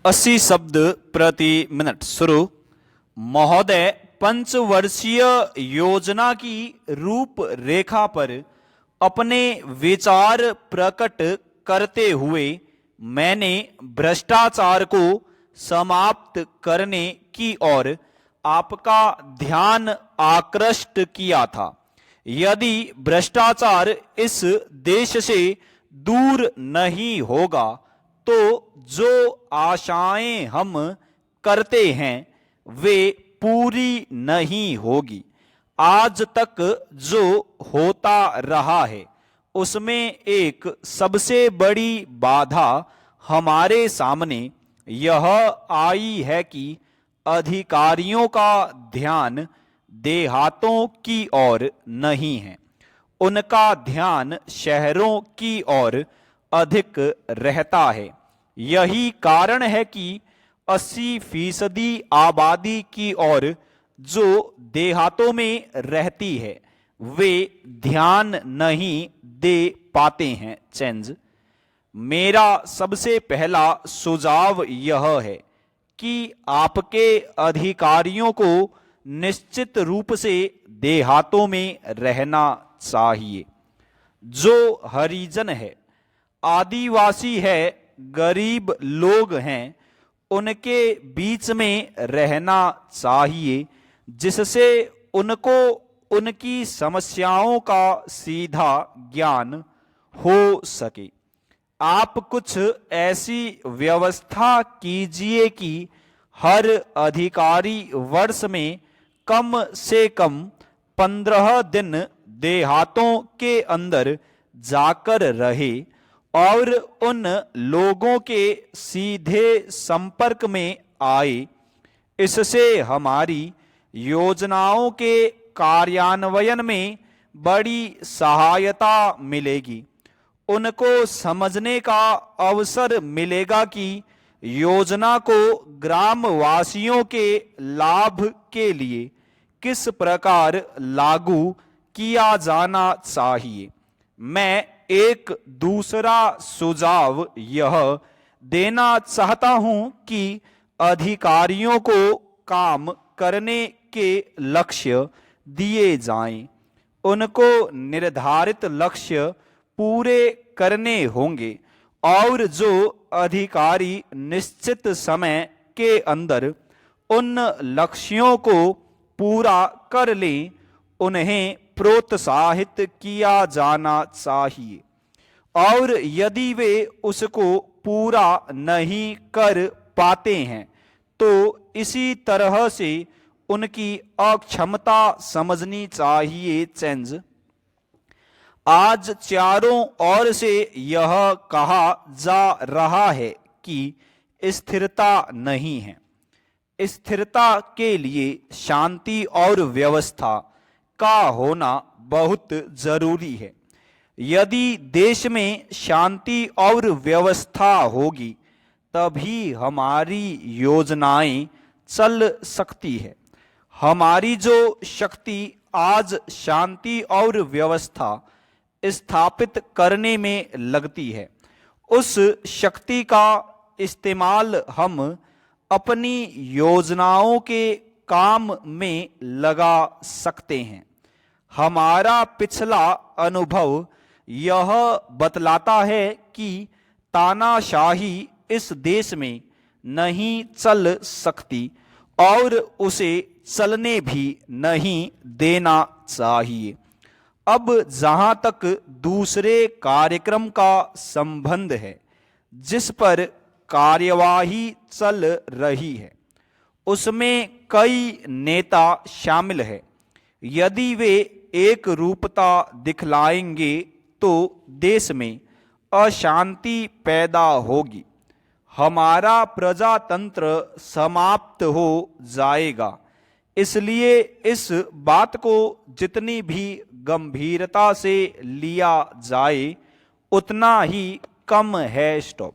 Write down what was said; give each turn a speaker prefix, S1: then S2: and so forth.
S1: 80 शब्द प्रति मिनट शुरू। महोदय, पंचवर्षीय योजना की रूपरेखा पर अपने विचार प्रकट करते हुए मैंने भ्रष्टाचार को समाप्त करने की ओर आपका ध्यान आकृष्ट किया था। यदि भ्रष्टाचार इस देश से दूर नहीं होगा तो जो आशाएं हम करते हैं वे पूरी नहीं होगी। आज तक जो होता रहा है उसमें एक सबसे बड़ी बाधा हमारे सामने यह आई है कि अधिकारियों का ध्यान देहातों की ओर नहीं है, उनका ध्यान शहरों की ओर अधिक रहता है। यही कारण है कि 80% आबादी की ओर जो देहातों में रहती है वे ध्यान नहीं दे पाते हैं। चेंज मेरा सबसे पहला सुझाव यह है कि आपके अधिकारियों को निश्चित रूप से देहातों में रहना चाहिए। जो हरिजन है, आदिवासी है, गरीब लोग हैं, उनके बीच में रहना चाहिए जिससे उनको उनकी समस्याओं का सीधा ज्ञान हो सके। आप कुछ ऐसी व्यवस्था कीजिए कि हर अधिकारी वर्ष में कम से कम 15 दिन देहातों के अंदर जाकर रहे और उन लोगों के सीधे संपर्क में आए। इससे हमारी योजनाओं के कार्यान्वयन में बड़ी सहायता मिलेगी। उनको समझने का अवसर मिलेगा कि योजना को ग्रामवासियों के लाभ के लिए किस प्रकार लागू किया जाना चाहिए। मैं एक दूसरा सुझाव यह देना चाहता हूं कि अधिकारियों को काम करने के लक्ष्य दिए जाएं। उनको निर्धारित लक्ष्य पूरे करने होंगे और जो अधिकारी निश्चित समय के अंदर उन लक्ष्यों को पूरा कर लें उन्हें प्रोत्साहित किया जाना चाहिए और यदि वे उसको पूरा नहीं कर पाते हैं तो इसी तरह से उनकी अक्षमता समझनी चाहिए। चेंज आज चारों ओर से यह कहा जा रहा है कि स्थिरता नहीं है। स्थिरता के लिए शांति और व्यवस्था का होना बहुत जरूरी है। यदि देश में शांति और व्यवस्था होगी तभी हमारी योजनाएं चल सकती है। हमारी जो शक्ति आज शांति और व्यवस्था स्थापित करने में लगती है उस शक्ति का इस्तेमाल हम अपनी योजनाओं के काम में लगा सकते हैं। हमारा पिछला अनुभव यह बतलाता है कि तानाशाही इस देश में नहीं चल सकती और उसे चलने भी नहीं देना चाहिए। अब जहां तक दूसरे कार्यक्रम का संबंध है जिस पर कार्यवाही चल रही है उसमें कई नेता शामिल हैं। यदि वे एक रूपता दिखलाएंगे तो देश में अशांति पैदा होगी, हमारा प्रजातंत्र समाप्त हो जाएगा। इसलिए इस बात को जितनी भी गंभीरता से लिया जाए उतना ही कम है। स्टॉप।